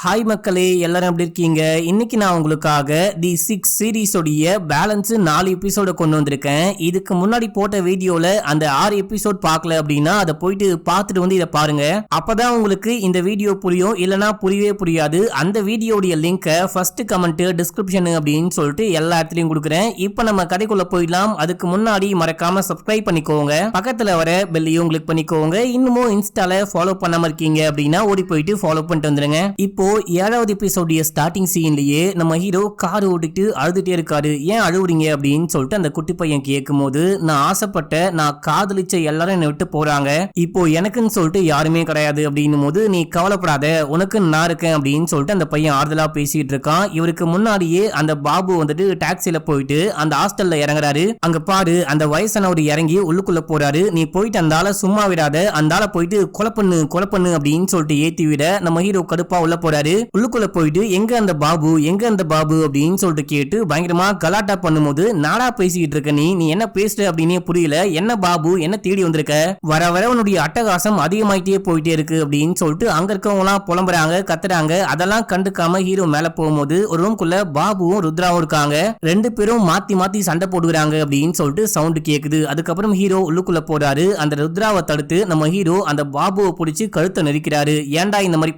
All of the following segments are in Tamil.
ஹாய் மக்களே, எல்லாரும் எப்படி இருக்கீங்க? இன்னைக்கு நான் உங்களுக்காக தி 6 சீரிஸோடைய பேலன்ஸ் 4 எபிசோட கொண்டு வந்திருக்கேன். இதுக்கு முன்னாடி போட்ட வீடியோல அந்த 6 எபிசோட் பார்க்கல அப்படின்னா அதை போயிட்டு பார்த்துட்டு வந்து இதை பாருங்க. அப்பதான் உங்களுக்கு இந்த வீடியோ புரியும், இல்லனா புரியவே புரியாது. அந்த வீடியோடைய லிங்கை ஃபர்ஸ்ட் கமெண்ட் டிஸ்கிரிப்ஷன் அப்படின்னு சொல்லிட்டு எல்லா இடத்துலயும் கொடுக்குறேன். இப்போ நம்ம கதைக்குள்ள போயிடலாம். அதுக்கு முன்னாடி மறக்காம சப்ஸ்கிரைப் பண்ணிக்கோங்க, பக்கத்துல வர பெல்லையும் கிளிக் பண்ணிக்கோங்க. இன்னமும் இன்ஸ்டால ஃபாலோ பண்ணாம இருக்கீங்க அப்படின்னா ஓடி போயிட்டு ஃபாலோ பண்ணிட்டு வந்துருங்க. இப்போ 7வது எபிசோடிய ஸ்டார்டிங் சீன்லயே நம்ம ஹீரோ கார் ஓட்டிட்டு அழுதுட்டே இருக்காரு. ஏன் அழுவுறீங்க அப்படின்னு சொல்லிட்டு அந்த குட்டி பையன் கேட்கும் போது, நான் ஆசைப்பட்ட, நான் காதலிச்ச எல்லாரும் என்னை விட்டு போறாங்க, இப்போ எனக்குன்னு சொல்லிட்டு யாருமே கிடையாது அப்படின்னும் போது, நீ கவலைப்படாத, உனக்கு நான் இருக்கேன் அப்படின்னு சொல்லிட்டு அந்த பையன் ஆறுதலா பேசிட்டு இருக்கான். இவருக்கு முன்னாடியே அந்த பாபு வந்துட்டு டாக்ஸில போயிட்டு அந்த ஹாஸ்டல்ல இறங்குறாரு. அங்க பாரு, அந்த வயசானவர் இறங்கி உள்ளுக்குள்ள போறாரு. நீ போயிட்டு அந்த ஆளை சும்மா விடாத, அந்த ஆளை போயிட்டு கொலை பண்ணு அப்படின்னு சொல்லிட்டு ஏத்தி விட நம்ம ஹீரோ கடுப்பா உள்ள போறாரு. உள்ளுக்குள்ள போயிட்டு எங்க அந்த பாபு அப்படின்னு சொல்லிட்டு கேட்டு பயங்கரமா கலாட்டா பண்ணும்போது, நாடா பேசிக்கிட்டு இருக்க நீ என்ன பேசுற அப்படின்னே புரியல, என்ன பாபு என்ன தேடி வந்திருக்க, வர வர உன்னுடைய அட்டகாசம் அதிகமாயிட்டே போயிட்டே இருக்கு அப்படின்னு சொல்லிட்டு அங்க இருக்கவங்க எல்லாம் புலம்புறாங்க, கத்துறாங்க. அதெல்லாம் கண்டுக்காம ஹீரோ மேல போகும்போது ஒரு ரூம்குள்ள பாபுவும் ருத்ராவும் இருக்காங்க. ரெண்டு பேரும் மாத்தி சண்டை போடுறாங்க அப்படின்னு சொல்லிட்டு சவுண்ட் கேக்குது. அதுக்கப்புறம் ஹீரோ உள்ளுக்குள்ள போறாரு. அந்த ருத்ராவை தடுத்து நம்ம ஹீரோ அந்த பாபுவை பிடிச்சி கழுத்தை நெரிக்கிறாரு. ஏன்டா இந்த மாதிரி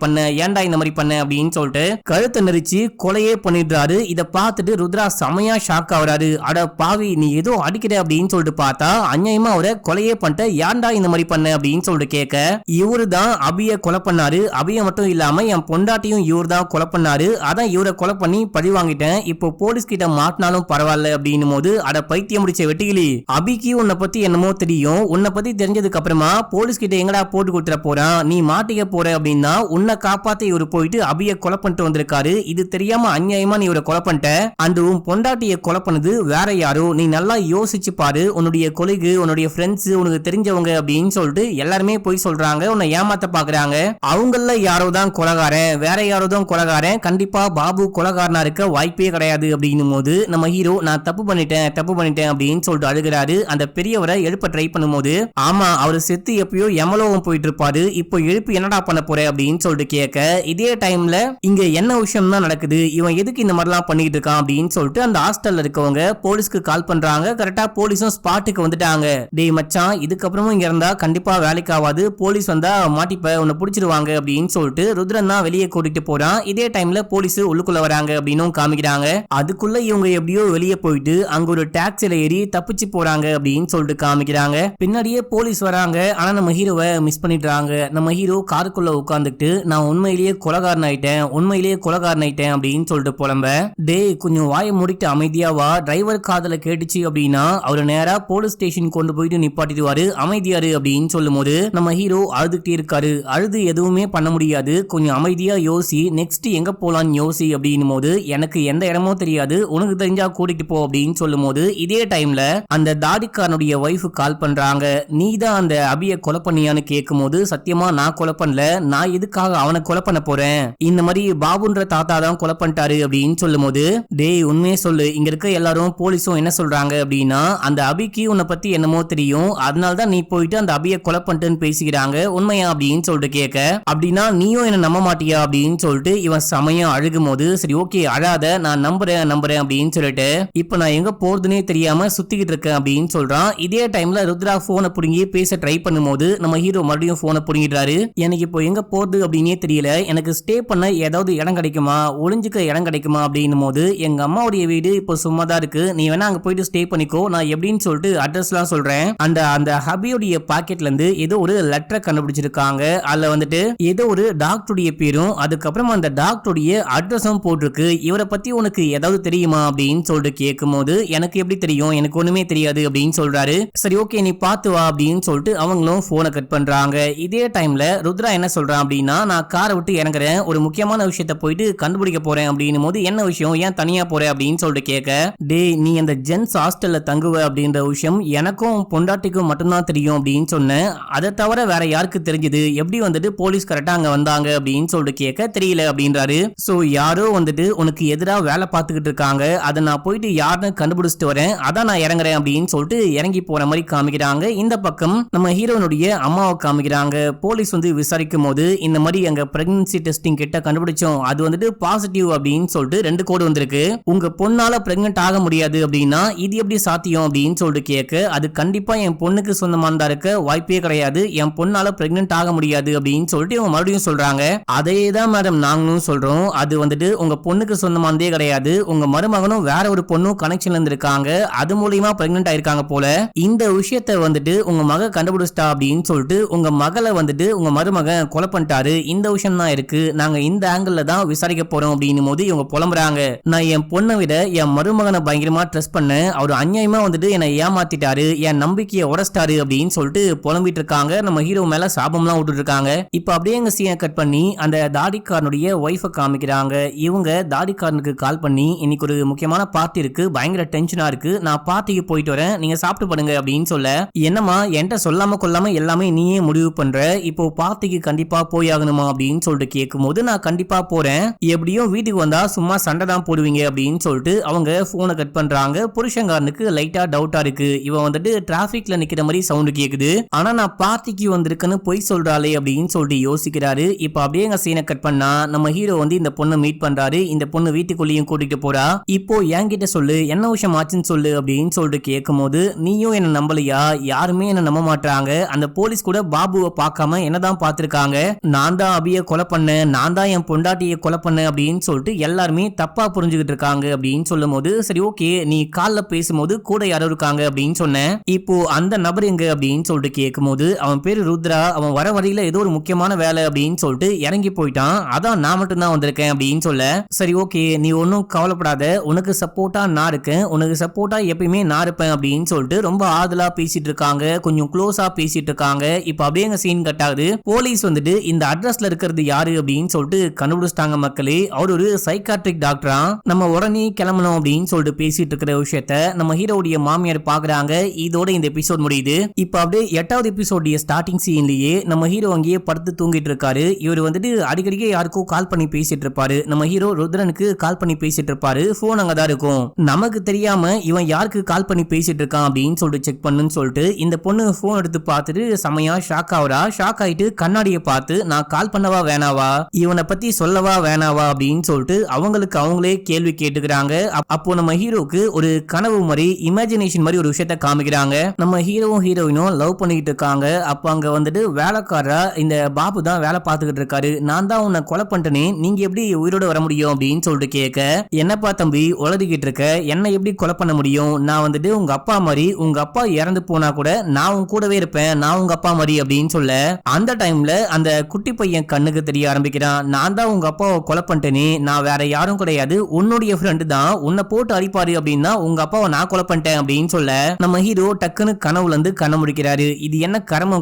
பண்ண அப்படின்னு சொல்லிட்டு கழுத்தை நெரிச்சு கொலையே பண்ணிடுறாரு. இத பார்த்துட்டு ருத்ரா செமையா ஷாக் ஆகுறாரு. அட பாவி, நீ ஏதோ அடிக்கிற அப்படின்னு சொல்லிட்டு பார்த்தா அநியாயமா அவரை கொலையே பண்ணிட்ட, ஏன்டா இந்த மாதிரி பண்ண அப்படின்னு சொல்லிட்டு கேட்க, இவரு தான் அபிய கொலை பண்ணாரு, அபிய மட்டும் இல்லாம என் பொண்டாட்டியும் இவர் தான் கொலை பண்ணாரு, அதான் இவரை கொலை பண்ணி பழி வாங்கிட்டேன், இப்போ போலீஸ் கிட்ட மாட்டினாலும் பரவாயில்ல அப்படின்னும் போது, அட பைத்தியம் முடிச்ச வெட்டிகிளி, அபிக்கு உன்னை பத்தி என்னமோ தெரியும், உன்னை பத்தி தெரிஞ்சதுக்கு அப்புறமா போலீஸ் கிட்ட எங்கடா போட்டு கொடுத்துட போறான், நீ மாட்டிக்க போற அப்படின்னா உன்னை காப்பாத்த இவரு போயிட்டு அபிய கொலை பண்ணிட்டு வந்திருக்காரு. இது தெரியாம அநியாயமா நீ இவரை கொலை பண்ணிட்ட, அந்த உன் பொண்டாட்டிய கொலை பண்ணது வேற யாரோ, நீ நல்லா யோசிச்சு பாரு, உன்னுடைய கொலிகு, உன்னுடைய ஃப்ரெண்ட்ஸ், உனக்கு தெரிஞ்சவங்க அப்படின்னு சொல்லிட்டு எல்லாருமே போய் சொல்றாங்க, உன்னை ஏமாத்த பாக்குறாங்க. அவங்கள யாரோ தான் கொலைகாரன், வேற யாரோ தான் கொலைகாரன், கண்டிப்பா பாபு கொலைகாரனா இருக்க வாய்ப்பே கிடையாது அப்படின்னும் போது நம்ம ஹீரோ நான் தப்பு பண்ணிட்டேன் அப்படின்னு சொல்லிட்டு அழுகிறாரு. அந்த பெரியவரை எழுப்ப ட்ரை பண்ணும்போது, ஆமா அவரு செத்து எப்பயோ எமலோகம் போயிட்டு இருப்பாரு, இப்போ எழுப்பி என்னடா பண்ண போற அப்படின்னு சொல்லிட்டு கேட்க, இதே டைம்ல இங்க என்ன விஷயம் தான் நடக்குது, இவன் எதுக்கு இந்த மாதிரிலாம் பண்ணிட்டு இருக்கான் அப்படின்னு சொல்லிட்டு அந்த ஹாஸ்டல்ல இருக்கவங்க போலீஸ்க்கு கால் பண்றாங்க. கரெக்டா போலீஸும் ஸ்பாட்டுக்கு வந்துட்டாங்க. டேய் மச்சான், இதுக்கப்புறமும் இங்க இருந்தா கண்டிப்பா வேலைக்கு ஆகாது, போலீஸ் வந்தா மாட்டிப்ப, உன்னை பிடிச்சிருவாங்க அப்படின்னு சொல்லிட்டு ருத்ரன் தான் வெளியே கூட்டிட்டு போறான். இதே டைம்ல போலீஸ் உள்ளுக்குள்ள வராங்க அப்படின்னு காமிக்கிறாங்க. அதுக்குள்ள இவங்க எப்படியோ வெளியே போயிட்டு அங்க ஒரு டாக்ஸில ஏறி தப்பிச்சு போறாங்க அப்படின்னு சொல்லிட்டு காமிக்கிறாங்க. பின்னாடியே போலீஸ் வராங்க. ஆனா நம்ம ஹீரோவை மிஸ் பண்ணிடுறாங்க. நம்ம ஹீரோ காருக்குள்ள உட்காந்துட்டு நான் உண்மையிலேயே கொலைகாரன் ஆயிட்டேன் அப்படின்னு சொல்லிட்டு புலம்ப, டேய் கொஞ்சம் வாயை மூடிட்டு அமைதியா வா, டிரைவர் காதல கேட்டுச்சு அப்படின்னா அவரு நேரா போலீஸ் ஸ்டேஷன் கொண்டு போயிட்டு நிப்பாட்டிடுவாரு, அமைதியாரு அப்படின்னு சொல்லும் போது நம்ம ஹீரோ அழுதுகிட்டே இருக்காரு. அழுது எதுவுமே பண்ண முடியாது, கொஞ்சம் அமைதியா யோசி, நெக்ஸ்ட் எங்க போலான்னு யோசி அப்படின்னும் போது, எனக்கு எந்த இடமோ தெரியாது, உனக்கு தெரிஞ்சா கூட்டிட்டு போ அப்படின்னு சொல்லும் போது, இதே டைம்ல அந்த தாடிக்காரனுடைய வைஃப் கால் பண்றாங்க. நீ தான் அந்த அபிய கொலை பண்ணியான்னு கேட்கும் போது, சத்தியமா நான் கொலை பண்ணல, நான் எதுக்காக அவனை கொலை பண்ண போறேன், இந்த மாதிரி பாபுன்ற தாத்தா தான் கொலை பண்ணிட்டாரு அப்படின்னு சொல்லும் போது, டேய் உண்மையே சொல்லு, இங்க இருக்க எல்லாரும் போலீஸும் என்ன சொல்றாங்க அப்படின்னா அந்த அபிக்கு உன்னை பத்தி என்னமோ தெரியும், அதனாலதான் நீ போயிட்டு அந்த அபிய கொலை பண்ணிட்டுன்னு பேசிக்கிறாங்க, உண்மையா அப்படின்னு சொல்லிட்டு கேட்க, அப்படின்னா நீயும் என்ன நம்ப மாட்டியா அப்படின்னு சொல்லிட்டு இவன் சமயம் அழுகும் போது, சரி ஓகே அழாத, நான் நம்புறேன் அப்படின்னு சொல்லிட்டு இப்ப நான் எங்க போறதுன்னே தெரியாம சுத்திக்கிட்டு இருக்கேன் அப்படின்னு சொல்றான். இதே டைம்ல ருத்ரா போனை புடுங்கி பேச ட்ரை பண்ணும்போது நம்ம ஹீரோ மறுபடியும் போனை புடுங்கிடுறாரு. எனக்கு இப்போ எங்க போறது அப்படின்னே தெரியல, எனக்கு ஸ்டே பண்ண ஏதாவது இடம் கிடைக்குமா, ஒளிஞ்சுக்க இடம் கிடைக்குமா அப்படின்னும் போது, எங்க அம்மாவுடைய வீடு இப்போ சும்மா தான் இருக்கு, நீ வேணா அங்க போயிட்டு ஸ்டே பண்ணிக்கோ, நான் எப்படின்னு சொல்லிட்டு அட்ரஸ் எல்லாம் சொல்றேன். அந்த ஹபியோடைய பாக்கெட்ல இருந்து ஏதோ ஒரு லெட்டரை கண்டுபிடிச்சிருக்காங்க. அதுல வந்துட்டு ஏதோ ஒரு டாக்டருடைய பேரும் அதுக்கப்புறம் அந்த டாக்டருடைய அட்ரஸும் போட்டிருக்கு. இவரை பத்தி உனக்கு ஏதாவது தெரியுமா அப்படின்னு சொல்லிட்டு கேட்கும் போது, எனக்கு எப்படி தெரியும், எனக்கு ஒண்ணுமே தெரியாது அப்படின்னு சொல்றாரு. சரி ஓகே நீ பாத்து வா அப்படின்னு சொல்லிட்டு அவங்களும் போனை கட் பண்றாங்க. இதே டைம்ல ருத்ரா என்ன சொல்றான் அப்படின்னா, நான் காரை விட்டு இறங்குறேன், ஒரு முக்கியமான விஷயத்த போயிட்டு கண்டுபிடிக்க போறேன் அப்படின்னும் போது, என்ன விஷயம், ஏன் தனியா போற அப்படின்னு சொல்லிட்டு கேட்க, டேய் நீ அந்த ஜென்ஸ் ஹாஸ்டல்ல தங்குவ அப்படின்ற விஷயம் எனக்கும் பொண்டாட்டிக்கும் மட்டும்தான் தெரியும் அப்படின்னு சொன்னேன், அதை தவிர வேற யாருக்கு தெரிஞ்சது, எப்படி வந்துட்டு போலீஸ் கரெக்டா அங்க வந்தாங்க அப்படின்னு சொல்லிட்டு கேட்க, தெரியல அப்படின்றாரு. சோ யாரோ வந்துட்டு உனக்கு எதிராக வேலை பார்த்துக்கிட்டு இருக்காங்க, அதை நான் போயிட்டு யாருன்னு கண்டுபிடிச்சிட்டு வரேன், அதான் நான் இறங்குறேன் அப்படின்னு சொல்லிட்டு இறங்கி போற மாதிரி காமிக்கிறாங்க. இந்த பக்கம் நம்ம ஹீரோனுடைய அம்மாவை காமிக்கிறாங்க. போலீஸ் வந்து விசாரிக்கும் போது இந்த மாதிரி அங்க பிரெக்னன்சி டெஸ்டிங் கிட்ட கண்டுபிடிச்சோம், அது வந்துட்டு பாசிட்டிவ் அப்படின்னு சொல்லிட்டு 2 கோடு வந்திருக்கு. உங்க பொண்ணால பிரெக்னன்ட் ஆக முடியாது அப்படின்னா இது எப்படி சாத்தியம் அப்படின்னு சொல்லிட்டு கேட்க, அது கண்டிப்பா என் பொண்ணுக்கு சொந்தமானதா இருக்க வாய்ப்பே கிடையாது, என் பொண்ணால பிரெக்னன்ட் ஆக முடியாது அப்படின்னு சொல்லிட்டு இவங்க மறுபடியும் சொல்றாங்க. அதே தான் மேடம் நாங்களும் சொல்றோம், அது வந்துட்டு உங்க பொண்ணுக்கு சொந்தமானதே கிடையாது, உங்க மருமகனும் வேற ஒரு பொண்ணும் கனெக்ஷன்ல இருந்திருக்காங்க, அது மூலியமா பிரெக்னன்ட் ஆயிருக்காங்க போல, இந்த விஷயத்தை வந்துட்டு உங்க மக கண்டுபிடிச்சிட்டா அப்படின்னு சொல்லிட்டு உங்க மகளை வந்துட்டு உங்க மருமகன் கொலை பண்ணிட்டாரு, இந்த விஷயம் தான் இருக்கு, நாங்க இந்த ஆங்கிள் தான் விசாரிக்க போறோம் அப்படின்னு போது இவங்க புலம்புறாங்க. நான் என் பொண்ணை விட என் மருமகனை பயங்கரமா ட்ரஸ்ட் பண்ணேன், அவர் அநியாயமா வந்துட்டு என்னை ஏமாத்திட்டாரு, என் நம்பிக்கையை உடைச்சிட்டாரு அப்படின்னு சொல்லிட்டு புலம்பிட்டு இருக்காங்க. நம்ம ஹீரோ மேல சாபம்லாம் விட்டுட்டு இருக்காங்க. இப்ப அப்படியே எங்க சீனை கட் பண்ணி அந்த தாடிக்காரனுடைய ஒய்ஃபை காமிக்கிறாங்க. இவங்க தாடிக்காரனுக்கு கால் பண்ணி இன்னைக்கு ஒரு முக்கியமான பார்ட்டி இருக்கு, பயங்கர டென்ஷனா இருக்கு, நான் பார்ட்டிக்கு போயிட்டு வரேன், நீங்க சாப்பிட்டு பண்ணுங்க அப்படின்னு சொல்ல, என்னமா என்கிட்ட சொல்லாம கொள்ளாம எல்லாமே நீயே முடிவு பண்ற, இப்போ பார்ட்டிக்கு கண்டிப்பா போய் ஆகணுமா அப்படின்னு சொல்லிட்டு கேட்கும் போது நான் கண்டிப்பா போறேன், எப்படியும் வீட்டுக்கு வந்தா சும்மா சண்டை தான் போடுவீங்க அப்படின்னு சொல்லிட்டு அவங்க போனை கட் பண்றாங்க. புருஷங்காரனுக்கு லைட்டா டவுட்டா இருக்கு, இவன் வந்துட்டு டிராபிக்ல நிக்கிற மாதிரி சவுண்ட் கேக்குது, ஆனா நான் பார்ட்டிக்கு வந்திருக்கேன்னு பொய் சொல்றாளே அப்படின்னு சொல்லிட்டு யோசிக்கிறாரு. இப்ப அப்படியே எங்க சீனை கட் பண்ணா நம்ம ஹீரோ வந்து இந்த பொண்ணை மீட் பண்றாரு. இந்த பொண்ணு வீட்டுக்குள்ளேயும் கூட்டிட்டு போறா. இப்போ என்கிட்ட சொல்லு என்ன விஷயம் ஆச்சுன்னு சொல்லு அப்படின்னு சொல்லிட்டு கேட்கும் போது, நீயும் என்ன நம்பலையா, யாருமே என்ன நம்ப மாட்டாங்க, அந்த போலீஸ் கூட பாபுவை பார்க்காம என்னதான் பார்த்திருக்காங்க, நான் தான் அபிய கொலை பண்ணேன், நான் தான் என் பொண்டாட்டியை கொலை பண்ணேன் அப்படின்னு சொல்லிட்டு எல்லாருமே தப்பா புரிஞ்சுக்கிட்டு இருக்காங்க அப்படின்னு சொல்லும் போது, சரி ஓகே நீ கால்ல பேசும்போது கூட யாரோ இருக்காங்க அப்படின்னு சொன்னேன், இப்போ அந்த நபர் எங்க அப்படின்னு சொல்லிட்டு கேட்கும் போது, அவன் பேரு ருத்ரா, அவன் வர வழியில ஏதோ ஒரு முக்கியமான வேலை அப்படின்னு சொல்லிட்டு இறங்கி போயிட்டான், அதான் நான் மட்டும் தான் வந்திருக்கேன் அப்படின்னு சொல்ல, சரி ஓகே நீ ஒன்னும் கவலைப்படாத, உனக்கு சப்போர்ட்டா நான் இருக்கேன், உனக்கு சப்போர்ட்டா எப்பயுமே நான் இருப்பேன் அப்படின்னு சொல்லிட்டு ரொம்ப ஆதலா பேசிட்டு இருக்காங்க, கொஞ்சம் க்ளோஸா பேசிட்டு இருக்காங்க. இப்ப அப்படியே எங்க சீன் கட் ஆகுது. போலீஸ் வந்துட்டு இந்த அட்ரஸ்ல இருக்கிறது யாரு அப்படின்னு சொல்லிட்டு கண்டுபிடிச்சிட்டாங்க மக்களே, அவர் ஒரு சைக்காட்ரிக் டாக்டரா, நம்ம உடனே கிளம்பணும் அப்படின்னு சொல்லிட்டு பேசிட்டு இருக்கிற விஷயத்த நம்ம ஹீரோடைய மாமியார் பாக்குறாங்க. இதோட இந்த எபிசோட் முடியுது. இப்ப அப்படியே 8வது எபிசோடைய ஸ்டார்டிங் சீன்லயே நம்ம ஹீரோ அங்கேயே படுத்து தூங்கிட்டு இருக்காரு. இவர் வந்துட்டு அடிக்கடிக்கு யாருக்கோ கால் பண்ணி பேசிட்டு இருப்பாரு. நம்ம ஹீரோ ருத்ரனுக்கு கால் பண்ணி பேசிட்டு இருப்பாரு. போன் அங்கதான் இருக்கும். நமக்கு தெரியாம இவன் யாருக்கு கால் பண்ணி பேசிட்டு இருக்கான் அப்படின்னு சொல்லிட்டு செக் பண்ணுன்னு சொல்லிட்டு இந்த பொண்ணு போன் எடுத்து பார்த்துட்டு செமையா ஷாக் ஆகுறா. ஷாக் ஆயிட்டு கண்ணாடியை பார்த்து நான் கால் பண்ணவா வேணாவா, இவனை பத்தி சொல்லவா வேணாவா அப்படின்னு சொல்லிட்டு அவங்களுக்கு அவங்களே கேள்வி கேட்டுக்கிறாங்க. அப்போ நம்ம ஹீரோக்கு ஒரு கனவு மாதிரி இமேஜினேஷன் மாதிரி ஒரு விஷயத்த காமிக்கிறாங்க. நம்ம ஹீரோவும் ஹீரோயினும் லவ் பண்ணிட்டு இருக்காங்க. அப்ப அங்க வந்துட்டு வேலைக்காரரா இந்த பாபு தான் வேலை பார்த்துக்கிட்டு இருக்காரு. நான் தான் உன்னை கொலை பண்ணிட்டேனே, நீங்க எப்படி உயிரோட வர முடியும் அப்படின்னு சொல்லிட்டு கேட்க, என்னப்பா தம்பி உளறிக்கிட்டு இருக்க, என்ன எப்படி கொலை பண்ண முடியும், நான் வந்துட்டு உங்க அப்பா மாதிரி, உங்க அப்பா இறந்து போனா கூட நான் உங்க கூடவே இருப்பேன், நான் உங்க அப்பா மாதிரி அப்படின்னு சொல்ல, அந்த டைம்ல அந்த குட்டி பையன் கண்ணுக்கு தெரிய ஆரம்பிக்கிறான், நான் தான் உங்க அப்பாவை கொலை பண்ணிட்டேனே, நான் வேற யாரும் கிடையாது, உன்னுடைய ஃப்ரெண்டு தான், உன்னை போட்டு அடிப்பாரு அப்படின்னா உங்க அப்பாவை நான் கொலை பண்ணிட்டேன் அப்படின்னு சொல்ல, நம்ம ஹீரோ டக்குன்னு கனவுல இருந்து கண்ண முடிக்கிறாரு. இது என்ன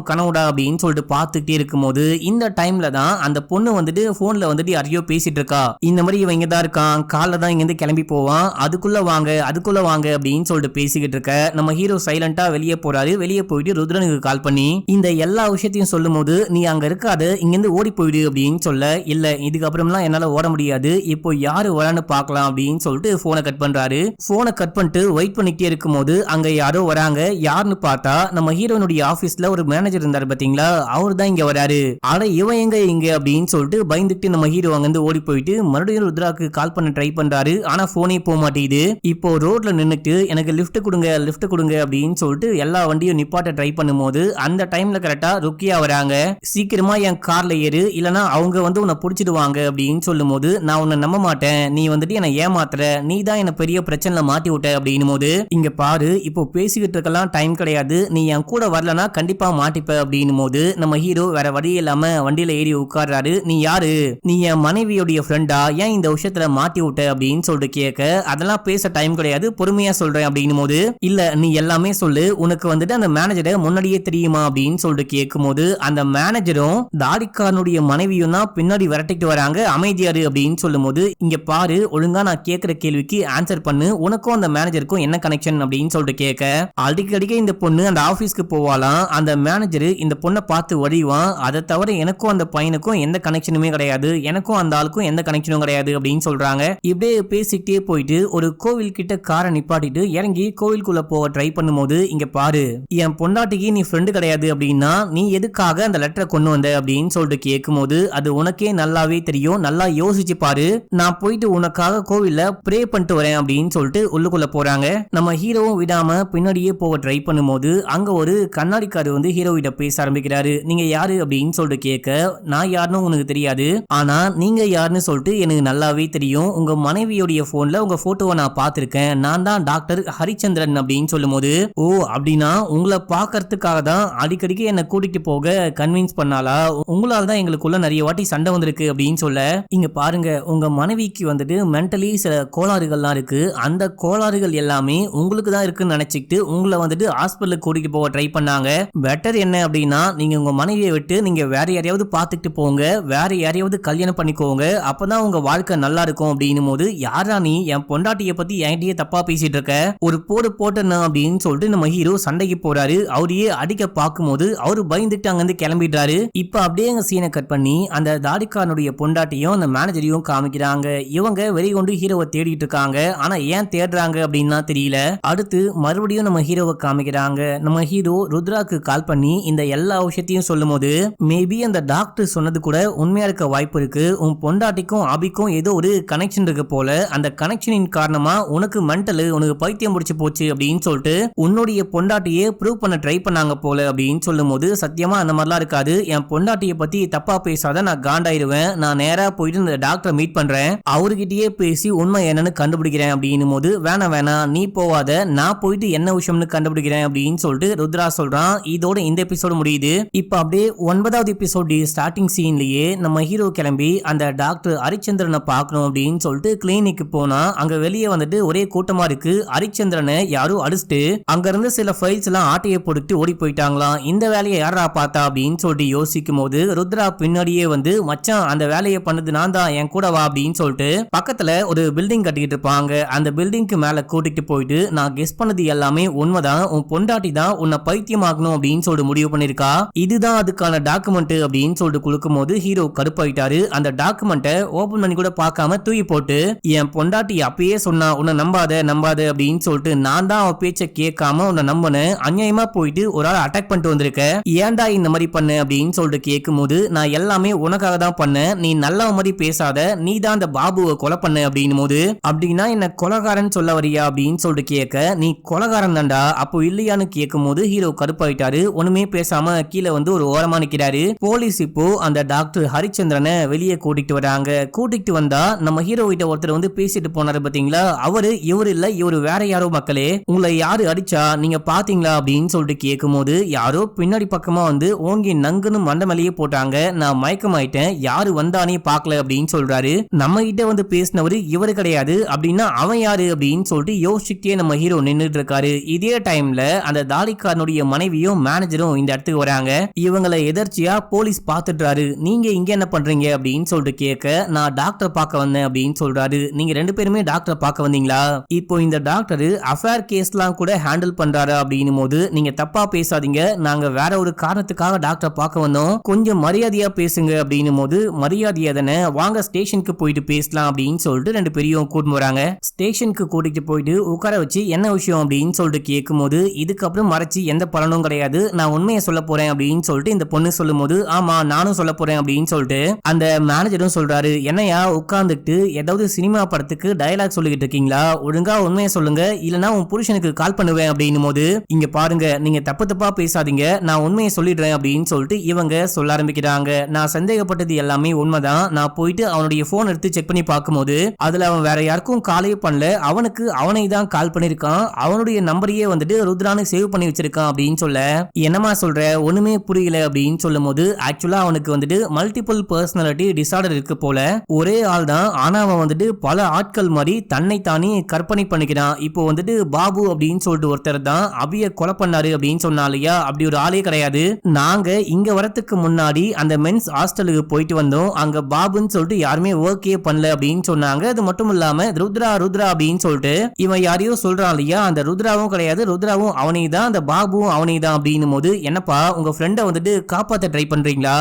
கனவுடா அப்படின்னு சொல்லிட்டு பார்த்துக்கிட்டே இருக்கும்போது இந்த டைம்ல தான் அந்த பொண்ணு வந்துட்டு போன்ல வந்துட்டு யாரையோ பேசிட்டு இருக்கா. இந்த மாதிரி இவன் இங்கதான் இருக்கான், காலைல தான் இங்கிருந்து கிளம்பி போவான், அதுக்குள்ள வாங்க அப்படின்னு சொல்லிட்டு பேசிக்கிட்டு இருக்க நம்ம ஹீரோ சைலண்டா வெளியே போறாரு. வெளியே போயிட்டு ருத்ரனுக்கு கால் பண்ணி இந்த எல்லா விஷயத்தையும் சொல்லும் போது, நீ அங்க இருக்காத, இங்கிருந்து ஓடி போயிடு அப்படின்னு சொல்ல, இல்ல இதுக்கப்புறம்லாம் என்னால ஓட முடியாது, இப்போ யாரு வரான்னு பார்க்கலாம் அப்படின்னு சொல்லிட்டு போனை கட் பண்றாரு. போனை கட் பண்ணிட்டு வெயிட் பண்ணிட்டே இருக்கும் போது அங்க யாரோ வராங்க. யாருன்னு பார்த்தா நம்ம ஹீரோனுடைய ஆபீஸ்ல ஒரு மேனேஜர் இருந்தாரு பாத்தீங்களா, அவரு தான் இங்க வராரு. ஆனா இவன் எங்க அப்படின்னு சொல்லிட்டு பயந்துட்டு நம்ம ஹீரோ அங்கிருந்து ஓடி போயிட்டு மறுபடியும் ருத்ராக்கு கால் பண்ண ட்ரை பண்றாரு. ஆனா போனே போக மாட்டேங்குது. இப்போ ரோட்ல நின்னுட்டு எனக்கு லிஃப்ட் கொடுங்க அப்படின்னு சொல்லிட்டு எல்லா வண்டியும் நிப்பாட்ட ட்ரை பண்ணும்போது அந்த டைம்ல கரெக்டா ருக்கியா வராங்க. சீக்கிரமா என் கார்ல ஏறு, இல்லனா அவங்க வந்து உன்னை புடிச்சிடுவாங்க அப்படின்னு சொல்லும் போது, நான் உன்னை நம்ப மாட்டேன், நீ வந்துட்டு என்ன ஏமாத்துற, நீ தான் என்ன பெரிய பிரச்சனைல மாட்டி விட்ட அப்படின்னும் போது, இங்க பாரு இப்போ பேசிக்கிட்டு இருக்கலாம் டைம் கிடையாது, நீ என் கூட வரலனா கண்டிப்பா மாட்டிப்ப அப்படின்னும் போது நம்ம ஹீரோ வேற வழி இல்லாம வண்டியில ஏறி உட்கார்றாரு. நீ யாரு, நீ என் மனைவியோடைய ஃப்ரெண்டா, ஏன் இந்த விஷயத்துல மாட்டி விட்ட அப்படின்னு சொல்லிட்டு கேட்க, அதெல்லாம் பேச டைம் கிடையாது, பொறுமையா சொல்றேன் அப்படின்னும் போது, இல்ல நீ எல்லாமே சொல்லு, உனக்கு வந்துட்டு அந்த மேனேஜரை முன்னாடியே தெரியுமா அப்படின்னு சொல்லிட்டு கேட்கும் போது, அந்த மேனேஜரும் தாடிக்காரனுடைய மனைவியும் தான் பின்னாடி விரட்டிட்டு வராங்க, அமைதியாரு அப்படின்னு சொல்லும் போது, இங்க பாரு ஒழுங்கா நான் கேட்கிற கேள்விக்கு ஆன்சர் பண்ணு, உனக்கும் அந்த மேனேஜருக்கும் என்ன கனெக்ஷன் அப்படின்னு சொல்லிட்டு கேட்க, அடிக்கடிக்க இந்த பொண்ணு அந்த ஆபீஸ்க்கு போவாலாம், அந்த மேனேஜர் இந்த பொண்ணை பார்த்து வடிவான், அதை தவிர எனக்கும் அந்த பையனுக்கும் எந்த கனெக்ஷனுமே கிடையாது, எனக்கும் அந்த ஆளுக்கும் எந்த கனெக்ஷனும் கிடையாது அப்படின்னு சொல்றாங்க. இப்படியே பேசிக்கிட்டே போயிட்டு ஒரு கோவில் கிட்ட காரை நிப்பாட்டிட்டு இறங்கி கோவிலுக்குள்ள போக ட்ரை பண்ணும்போது, இங்க பாரு என் பொண்டாட்டிக்கு நீ ஃப்ரெண்டு கிடையாது அப்படின்னா நீ எதுக்காக அந்த லெட்டரை கொண்டு வந்த அப்படின்னு சொல்லிட்டு கேட்கும் போது, அது உனக்கு உனக்கே நல்லாவே தெரியும், நல்லா யோசிச்சு பாரு, நான் போயிட்டு உனக்காக கோவில்ல ப்ரே பண்ணிட்டு வரேன் அப்படின்னு சொல்லிட்டு உள்ளுக்குள்ள போறாங்க. நம்ம ஹீரோவும் விடாம பின்னாடியே போக ட்ரை பண்ணும்போது அங்க ஒரு கண்ணாடிக்காரு வந்து ஹீரோ கிட்ட பேச ஆரம்பிக்கிறாரு. நீங்க யாரு அப்படின்னு சொல்லிட்டு கேட்க, நான் யாருன்னு உனக்கு தெரியாது, ஆனா நீங்க யாருன்னு சொல்லிட்டு எனக்கு நல்லாவே தெரியும், உங்க மனைவியோடைய போன்ல உங்க போட்டோவை நான் பார்த்திருக்கேன், நான் தான் டாக்டர் ஹரிச்சந்திரன் அப்படின்னு சொல்லும்போது, ஓ அப்படின்னா உங்களை பார்க்கறதுக்காக தான் அடிக்கடிக்கு என்ன கூட்டிட்டு போக கன்வின்ஸ் பண்ணாலா, உங்களால தான் எங்களுக்குள்ள நிறைய வாட்டி சண்டை வந்திருக்கு அப்படின்னு சொல்ல, இங்க பாருங்க உங்க மனைவிக்கு வந்துட்டு மென்டலி சில கோளாறுகள்லாம் இருக்கு, அந்த கோளாறுகள் எல்லாமே உங்களுக்கு தான் இருக்குன்னு நினைச்சிட்டு உங்களை வந்துட்டு ஹாஸ்பிட்டலுக்கு கூட்டிட்டு போக ட்ரை பண்ணாங்க. பெட்டர் என்ன அப்படின்னா நீங்க உங்க மனைவியை விட்டு நீங்க வேற யாரையாவது பார்த்துட்டு போங்க, வேற யாரையாவது கல்யாணம் பண்ணிக்கோங்க, அப்பதான் உங்க வாழ்க்கை நல்லா இருக்கும் அப்படின்னும் போது, யாரா நீ என் பொண்டாட்டியை பத்தி என்கிட்டயே தப்பா பேசிட்டு இருக்க, ஒரு போடு போட்டேன்னா அப்படின்னு சொல்லிட்டு நம்ம ஹீரோ சண்டைக்கு போறாரு. அவரையே அடிக்க பார்க்கும்போது அவரு பயந்துட்டு அங்கிருந்து கிளம்பிடுறாரு. இப்ப அப்படியே எங்க சீனை கட் பண்ணி அந்த தாடிக்காரனுடைய பொண்டாட்டியும் அந்த மேனேஜரையும் காமிக்கிறாங்க. இவங்க வெளிய கொண்டு ஹீரோவை தேடிட்டு இருக்காங்க, ஆனா ஏன் தேடுறாங்க அப்படின்னா தெரியல. அடுத்து மறுபடியும் நம்ம ஹீரோவை காமிக்கிறாங்க. நம்ம ஹீரோ ருத்ராக்கு கால் பண்ணி இந்த எல்லா விஷயத்தையும் சொல்லும் போது, மேபி அந்த டாக்டர் சொன்னது கூட உண்மையா இருக்க வாய்ப்பு இருக்கு, உன் பொண்டாட்டிக்கும் ஆபிக்கும் ஏதோ ஒரு கனெக்ஷன் இருக்கு போல, அந்த கனெக்ஷனின் காரணமா உனக்கு மென்டல், உனக்கு பைத்தியம் முடிச்சு போச்சு அப்படின்னு சொல்லிட்டு உன்னுடைய பொண்டாட்டியே ப்ரூவ் பண்ண ட்ரை பண்ணாங்க போல அப்படின்னு சொல்லும் போது, சத்தியமா அந்த மாதிரிலாம் இருக்காது, என் பொண்டாட்டியை பத்தி தப்பா பேசாத, நான் காண்டாயிருவேன், நான் நேரா போயிட்டு இந்த டாக்டரை மீட் பண்றேன், அவர்கிட்டயே பேசி உண்மை என்னன்னு கண்டுபிடிக்கிறேன் அப்படின்னும் போது, வேணாம் நீ போவாத, நான் போயிட்டு என்ன விஷயம்னு கண்டுபிடிக்கிறேன் அப்படின்னு சொல்லிட்டு ருத்ரா சொல்றான். இதோட இந்த எபிசோடு முடியுது. இப்ப அப்படியே 9வது எபிசோட் ஸ்டார்டிங் சீன்லயே நம்ம ஹீரோ கிளம்பி அந்த டாக்டர் ஹரிச்சந்திரனை பார்க்கணும் அப்படின்னு சொல்லிட்டு கிளினிக்கு போனா, அங்க வெளியே வந்துட்டு ஒரே கூட்டமா இருக்கு. ஹரிச்சந்திரனை யாரும் அடிச்சுட்டு அங்க இருந்து சில ஃபைல்ஸ் எல்லாம் ஆட்டையை போட்டு ஓடி போயிட்டாங்களாம். இந்த வேலையை யாரா பார்த்தா அப்படின்னு சொல்லிட்டு யோசிக்கும் போது ருத்ரா பின்னாடியே வந்து, மச்சான் அந்த வேலையை பண்ணது நான் தான், என் கூட வா அப்படின்னு சொல்லிட்டு பக்கத்துல ஒரு பில்டிங் கட்டிக்கிட்டு இருப்பாங்க. அந்த பில்டிங்க்கு மேல கூட்டிட்டு போயிட்டு, நான் கெஸ் பண்ணது எல்லாமே உண்மைதான், உன் பொண்டாட்டி தான் உன்னை பைத்தியமாகணும் அப்படின்னு சொல்லிட்டு முடிவு பண்ணிருக்கா, இதுதான் அதுக்கான டாக்குமெண்ட் அப்படின்னு சொல்லிட்டு கொடுக்கும் போது ஹீரோ கடுப்பாயிட்டாரு. அந்த டாக்குமெண்ட்டை ஓபன் பண்ணி கூட பார்க்காம தூக்கி போட்டு, என் பொண்டாட்டி அப்பயே சொன்னா உன்னை நம்பாத அப்படின்னு சொல்லிட்டு நான் தான் அவ பேச்ச கேட்காம உன்னை நம்பினேன், அநியாயமா போயிட்டு ஒரு ஆள் அட்டாக் பண்ணிட்டு வந்திருக்க, ஏன்டா இந்த மாதிரி பண்ண அப்படின்னு சொல்லிட்டு கேட்கும் போது, நான் எல்லாமே உனக்காக தான் பண்ணேன், நீ நல்ல மாதிரி பேசாத, நீ தான் அந்த பாபுவை கொலை பண்ண அப்படின்னும் போது, அப்படின்னா என்ன கொலைகாரன் சொல்ல வரியா அப்படின்னு சொல்லிட்டு கேட்க, நீ கொலைகாரன் தான்டா அப்போ இல்லையான்னு கேட்கும் போது ஹீரோ கடுப்பாயிட்டாரு. ஒண்ணுமே பேசாம கீழே வந்து ஒரு ஓரமா நிக்கிறாரு. போலீஸ் இப்போ அந்த டாக்டர் ஹரிச்சந்திரனை வெளியே கூட்டிட்டு வராங்க. கூட்டிட்டு வந்தா நம்ம ஹீரோ கிட்ட ஒருத்தர் வந்து பேசிட்டு போனாரு பாத்தீங்களா, அவரு இவரு இல்ல, இவரு வேற யாரோ, மக்களே உங்களை யாரு அடிச்சா நீங்க பாத்தீங்களா அப்படின்னு சொல்லிட்டு கேட்கும் போது, யாரோ பின்னாடி பக்கமா வந்து ஓங்கி நங்குன்னு மண்டமலையே போட்டாங்க, நான் மயக்கமாயிட்டேன், யாரு வந்தானே பாக்கல அப்படின்னு சொல்றாரு. நம்ம கிட்ட வந்து பேசினவரு இவரு கிடையாது, அப்படின்னா அவன் யாரு அப்படின்னு சொல்லிட்டு யோசிச்சுட்டே நம்ம ஹீரோ நின்றுட்டு இருக்காரு. இதே டைம்ல அந்த தாடிக்காரனுடைய மனைவியும் மேனேஜரும் இந்த இடத்துக்கு வராங்க. இவங்களை எதர்ச்சியா போலீஸ் பாத்துட்டாரு. நீங்க இங்க என்ன பண்றீங்க அப்படின்னு சொல்லிட்டு கேட்க, நான் டாக்டர் பார்க்க வந்தேன் அப்படின்னு சொல்றாரு. நீங்க ரெண்டு பேருமே டாக்டர் பார்க்க வந்தீங்களா? இப்போ இந்த டாக்டர் அஃபேர் கேஸ்லாம் கூட ஹேண்டில் பண்றாரு அப்படின்னும் போது, நீங்க தப்பா பேசாதீங்க, நாங்க வேற ஒரு காரணத்துக்காக டாக்டர் பார்க்க வந்தோம், கொஞ்சம் மரியாதையா பேசுங்க அப்படின்னும் போது, மரியாதையா தானே, வாங்க ஸ்டேஷனுக்கு போயிட்டு பேசலாம் அப்படின்னு சொல்லிட்டு ரெண்டு பேரையும் கூட்டிட்டு வராங்க. ஸ்டேஷனுக்கு கூட்டிட்டு போயிட்டு உட்கார வச்சு என்ன விஷயம் அப்படின்னு சொல்லிட்டு கேட்கும் போது, இதுக்கப்புறம் மறைச்சு எந்த பலனும் கிடையாது, நான் உண்மையை சொல்ல போறேன் அப்படின்னு சொல்லிட்டு இந்த பொண்ணு சொல்லும் போது, ஆமா நானும் சொல்ல போறேன் அப்படின்னு சொல்லிட்டு அந்த மேனேஜரும் சொல்றாரு. என்னையா உட்கார்ந்துட்டு ஏதாவது சினிமா படத்துக்கு டயலாக் சொல்லிக்கிட்டு இருக்கீங்களா, ஒழுங்கா உண்மையை சொல்லுங்க, இல்லனா உன் புருஷனுக்கு கால் பண்ணுவேன் அப்படின்னும் போது, இங்க பாருங்க நீங்க தப்பு தப்பா பேசாதீங்க, நான் உண்மையை சொல்லிடுறேன் அப்படின்னு சொல்லிட்டு இவங்க சொல்ல ஆரம்பிக்கிறாங்க. நான் சந்தேகப்பட்டது எல்லாமே உண்மைதான், நான் போயிட்டு அவனுடைய போன் எடுத்து செக் பண்ணி பார்க்கும்போது அதுல அவன் வேற யாருக்கும் காலே பண்ணல, அவனுக்கு அவனை தான் கால் பண்ணிருக்கான், அவனுடைய நம்பரையே வந்துட்டு ருத்ரானு சேவ் பண்ணி வச்சிருக்கான் அப்படின்னு சொல்ல, என்னமா சொல்ற ஒண்ணுமே புரியல அப்படின்னு சொல்லும் போது, ஆக்சுவலா அவனுக்கு வந்துட்டு மல்டிபிள் பர்சனாலிட்டி டிசார்டர் இருக்கு போல, ஒரே ஆள் தான், ஆனா அவன் வந்துட்டு பல ஆட்கள் மாதிரி தன்னை தானே கற்பனை பண்ணிக்கிறான். இப்போ வந்துட்டு பாபு அப்படின்னு சொல்லிட்டு ஒருத்தர் தான் அபிய கொலை பண்ணாரு அப்படின்னு சொன்னாலையா, அப்படி ஒரு ஆளே கிடையாது, நாங்க இங்க வரத்துக்கு முன்னாடி அந்த மென்ஸ் ஹாஸ்டலுக்கு போயிட்டு வந்தோம், அங்க பாபுன்னு சொல்லிட்டு யாருமே ஒர்க்கே பண்ணல அப்படின்னு சொன்னாங்க. அது மட்டும் இல்லாம ருத்ரா ருத்ரா அப்படின்னு சொல்லிட்டு இவன் யாரையோ சொல்றான் இல்லையா, அந்த ருத்ராவும் கிடையாது, ருத்ராவும் அவனே தான், அந்த பாபுவும் அவனே தான் அப்படின்னும் போது, என்னப்பா உங்க ஃப்ரெண்டை வந்துட்டு காப்பாத்த ட்ரை பண்றீங்களா,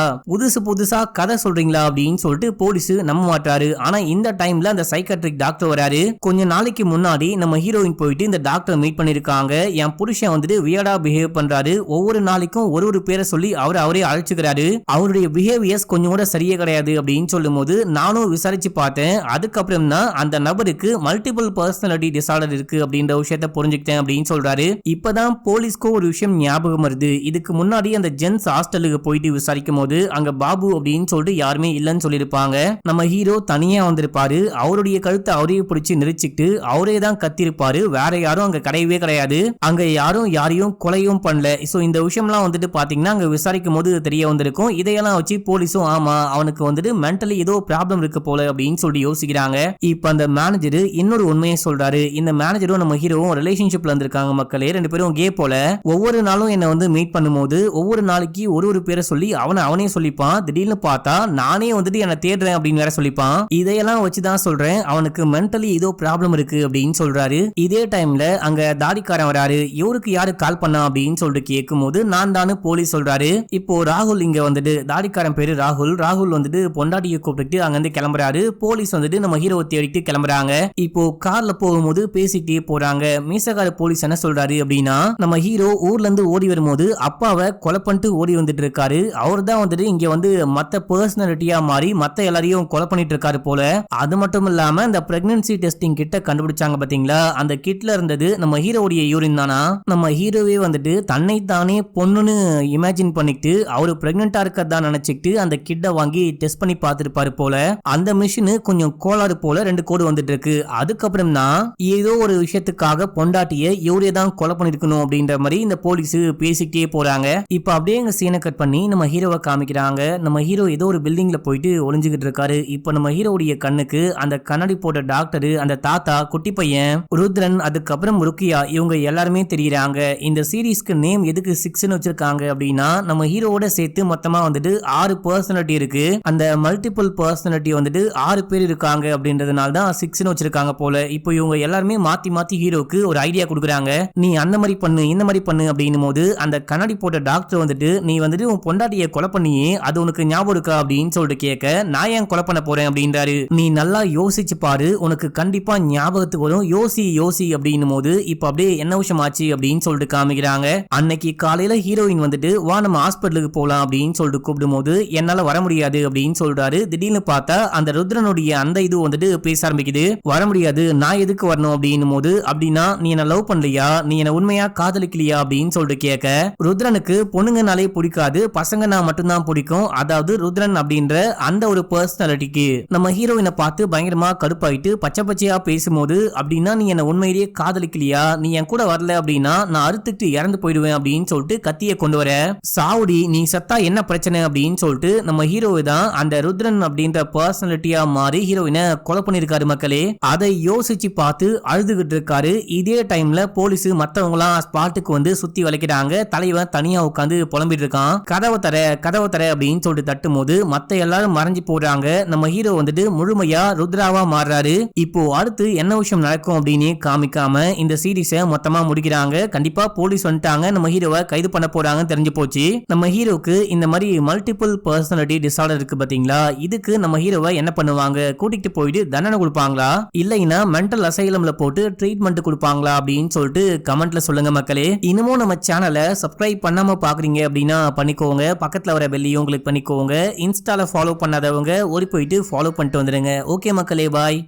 புதுசா கதை சொல்றீங்களா அப்படின்னு சொல்லிட்டு போலீஸ் நம்ப மாட்டாரு. ஆனா இந்த டைம்ல அந்த சைக்காட்ரிக் டாக்டர் வராரு. கொஞ்ச நாளைக்கு முன்னாடி நம்ம ஹீரோயின் போயிட்டு இந்த டாக்டர் மீட் பண்ணிருக்காங்க. என் புருஷன் வந்துட்டு வியர்டா பிஹேவ் பண்றாரு, ஒவ்வொரு நாளைக்கும் ஒரு பேரை சொல்லி அவரே அழைச்சுக்கிறாரு, அவருடைய பிஹேவியர்ஸ் கொஞ்சம் கூட சரியே கிடையாது அப்படின்னு சொல்லும் போது நானும் விசாரிச்சு பார்த்தேன். அதுக்கப்புறம் தான் அந்த நபருக்கு மல்டிபிள் பர்சனாலிட்டி டிசார்டர் இருக்கு அப்படின்ற விஷயத்த புரிஞ்சுக்கிட்டேன் அப்படின்னு சொல்றாரு. இப்பதான் போலீஸ்க்கு ஒரு விஷயம் ஞாபகம் வருது. இதுக்கு முன்னாடி அந்த ஜென்ஸ் ஹாஸ்டலுக்கு போயிட்டு விசாரிக்கும் போது அங்க பாபு அப்படின்னு சொல்லிட்டு யாருமே இல்லைன்னு சொல்லியிருப்பாங்க. நம்ம ஹீரோ தனியா வந்திருப்பாரு. அவருடைய கழுத்தை அவரே பிடிச்சி நெரிச்சுக்கிட்டு அவரே தான் கத்திருப்பாரு. வேற யாரும் அங்க கிடையவே கிடையாது. அங்க யாரும் யாரையும் கொலையும் பண்ணல. சோ இந்த விஷயம்லாம் வந்துட்டு பாத்தீங்கன்னா அங்க விசாரிக்கும் போது தெரிய வந்திருக்கும். இதையெல்லாம் வச்சு போலீஸும் ஆமா அவனுக்கு வந்துட்டு மென்டலி ஏதோ ப்ராப்ளம் இருக்கு போல அப்படின்னு சொல்லி யோசிக்கிறாங்க. இப்ப அந்த மேனேஜர் இன்னொரு உண்மையை சொல்றாரு. இந்த மேனேஜரும் நம்ம ஹீரோவும் ரிலேஷன்ஷிப்ல இருந்திருக்காங்க மக்களே. ரெண்டு பேரும் கே போல. ஒவ்வொரு நாளும் என்ன வந்து மீட் பண்ணும்போது ஒவ்வொரு நாளைக்கு ஒரு பேரை சொல்லி அவனே சொல்லிப்பான். திடீர்னு பார்த்தா நானே வந்துட்டு என்ன தேடுறேன் அப்படின்னு வேற சொல்லிப்பான். இதையெல்லாம் வச்சுதான் சொல்றேன் அவனுக்கு மென்டலி ஏதோ ப்ராப்ளம் இருக்கு அப்படின்னு சொல்றாரு. இதே டைம்ல அங்க தாடிக்காரன் வராரு. இவருக்கு யாரு கால் பண்ணா அப்படின்னு சொல்லிட்டு கேட்கும் போது நான் தானு போலீஸ் சொல்றாரு. இப்போ ராகுல் இங்க வந்துட்டு தாடிக்காரன் பேரு ராகுல் வந்துட்டு பொண்டாட்டியை கூப்பிட்டு அங்க இருந்து கிளம்புறாரு. போலீஸ் வந்துட்டு நம்ம ஹீரோவை தேடிட்டு கிளம்புறாங்க. இப்போ கார்ல போகும்போது பேசிக்கிட்டே போறாங்க. மீசக்கார போலீஸ் என்ன சொல்றாரு அப்படின்னா நம்ம ஹீரோ ஊர்ல இருந்து ஓடி வரும்போது அப்பாவை கொலை பண்ணிட்டு ஓடி வந்துட்டு இருக்காரு. அவர் தான் வந்துட்டு இங்க வந்து மத்த பர்சனாலிட்டியா மாறி மத்த எல்லாரையும் கொலை பண்ணிட்டு இருக்காரு போல. அது மட்டும் இல்லாம இந்த பிரெக்னன்சி டெஸ்டிங் கிட்ட கண்டுபிடிச்சாங்க பாத்தீங்களா, அந்த கிட்ல இருந்தது நம்ம ஹீரோவுடைய யூரின் தானா. நம்ம ஹீரோவே வந்துட்டு தன்னை தானே பொண்ணுன்னு இமேஜின் பண்ணிட்டு அவரு பிரெக்னெண்டா இருக்கறதா நினைச்சிட்டு அந்த கிட்ட வாங்கி டெஸ்ட் பண்ணி பார்த்திருப்பாரு போல. அந்த மிஷின் கொஞ்சம் கோளாறு போல 2 கோடு வந்துட்டு இருக்கு. அதுக்கப்புறம் தான் ஏதோ ஒரு விஷயத்துக்காக பொண்டாட்டிய இவரே தான் கொலை பண்ணிருக்கணும் அப்படின்ற மாதிரி இந்த போலீஸ் பேசிக்கிட்டே போறாங்க. இப்ப அப்படியே எங்க சீனை கட் பண்ணி நம்ம ஹீரோவை காமிக்கிறாங்க. நம்ம ஹீரோ ஏதோ ஒரு பில்டிங்ல போயிட்டு ஒளிஞ்சுக்கிட்டு இருக்காரு. இப்ப நம்ம ஹீரோவுடைய கண்ணுக்கு அந்த கண்ணாடி போட்ட டாக்டர், அந்த தாத்தா, குட்டி பையன் ருத்ரன், அதுக்கப்புறம் ருக்கியா இவங்க எல்லாருமே தெரியுறாங்க. இந்த சீரீஸ்க்கு நேம் எதுக்கு 6ன்னு வச்சிருக்காங்க அப்படின்னா நம்ம ஹீரோவோட சேர்த்து மொத்தமா வந்துட்டு 6 பர்சனாலிட்டி இருக்கு. அந்த மல்டிபிள் பர்சனாலிட்டி வந்துட்டு 6 பேர் இருக்காங்க அப்படின்றதுனால தான் 6ன்னு வச்சிருக்காங்க போல. இப்போ இவங்க எல்லாருமே மாத்தி ஹீரோக்கு ஒரு ஐடியா கொடுக்குறாங்க. நீ அந்த மாதிரி பண்ணு இந்த மாதிரி பண்ணு அப்படின்னும் போது அந்த கண்ணாடி போட்ட டாக்டர் வந்துட்டு நீ வந்துட்டு உன் பொண்டாட்டியை கொலை பண்ணியே அது உனக்கு ஞாபகம் இருக்கா அப்படின்னு சொல்லிட்டு கேட்க நான் ஏன் கொலை பண்ண போறேன் அப்படின்றாரு. நீ நல்லா யோசிச்சு பாரு உனக்கு கண்டிப்பா ஞாபகத்துக்கு வரும். யோசி அப்படின்னும் போது இப்ப அப்படியே என்ன விஷயம் ஆச்சு அப்படின்னு சொல்லிட்டு காமிக்கிறாங்க. அன்னைக்கு காலையில ஹீரோயின் வந்துட்டு வா நம்ம ஹாஸ்பிட்டலுக்கு போலாம் அப்படின்னு சொல்லிட்டு கூப்பிடும் போது என்னால வர முடியாது அப்படின்னு சொல்றாரு. திடீர்னு பார்த்தா அந்த ருத்ரனுடைய அந்த இது வந்துட்டு பேச ஆரம்பிக்குது. வர முடியாது நான் எதுக்கு வரணும் அப்படின்னும் போது அப்படின்னா நீ என்ன லவ் பண்ணலையா, நீ என்ன உண்மையா காதலிக்கலையா அப்படின்னு சொல்லிட்டு கேட்க ருத்ரனுக்கு பொண்ணுங்கனாலே பிடிக்காது, பசங்கன்னா மட்டும்தான் பிடிக்கும். அதாவது ருத்ரன் அப்படின்ற அந்த ஒரு பர்சனாலிட்டிக்கு நம்ம ஹீரோயினை பார்த்து பயங்கரமா கடுப்பாயிட்டு பச்சையா பேசும்போது அப்படின்னா நீ என்ன உண்மையிலேயே காதலிக்கலையா, நீ என் கூட வரல அப்படின்னா நான் அறுத்துட்டு இறந்து போயிடுவேன் அப்படின்னு சொல்லிட்டு கத்திய கொண்டு வர சாவுடி நீ சத்தா என்ன பிரச்சனை அப்படின்னு சொல்லிட்டு நம்ம ஹீரோவை தான் அந்த ருத்ரன் அப்படின்ற பர்சனாலிட்டியா மாறி ஹீரோயினை கொலை பண்ணிருக்காரு மக்களே. அதை யோசிச்சு பார்த்து அழுதுகிட்டு இருக்காரு. இதே டைம்ல போலீஸ் மத்தவங்க எல்லாம் ஸ்பாட்டுக்கு வந்து சுத்தி வளைக்கிறாங்க. தலைவன் தனியா உட்காந்து புலம்பிட்டு இருக்கான். கதவை தர அப்படின்னு சொல்லிட்டு தட்டும் போது மத்த எல்லாரும் மறைஞ்சு போடுறாங்க. நம்ம ஹீரோ வந்துட்டு முழுமையா ருத்ராவா மாறுறாரு. இப்போ அடுத்து என்ன விஷயம் நடக்கும் அப்படின்னு காமிக்காம இந்த சீரீஸை மொத்தமா முடிக்கிறாங்க. கண்டிப்பா போலீஸ் வந்துட்டாங்க, நம்ம ஹீரோவை கைது பண்ண போறாங்க தெரிஞ்சு போச்சு. நம்ம ஹீரோக்கு இந்த மாதிரி மல்டிபிள் பர்சனாலிட்டி டிசார்டர் இருக்கு பாத்தீங்களா, இதுக்கு நம்ம ஹீரோவை என்ன பண்ணுவாங்க, கூட்டிட்டு போயிட்டு தண்டனை கொடுப்பாங்களா இல்லைன்னா மென்டல் அசைலம்ல போட்டு ட்ரீட்மெண்ட் கொடுப்பாங்களா அப்படின்னு சொல்லிட்டு கமெண்ட்ல சொல்லுங்க மக்களே. இன்னமும் நம்ம சேனலை சப்ஸ்கிரைப் பண்ணாம பாக்குறீங்க அப்படின்னா பண்ணிக்கோங்க. பக்கத்துல வர பெல்லையும் கிளிக் பண்ணிக்கோங்க. இன்ஸ்டால ஃபாலோ பண்ணாதவங்க ஓடி போயிட்டு ஃபாலோ பண்ணிட்டு வந்துருங்க. ஓகே மக்களே, பாய்.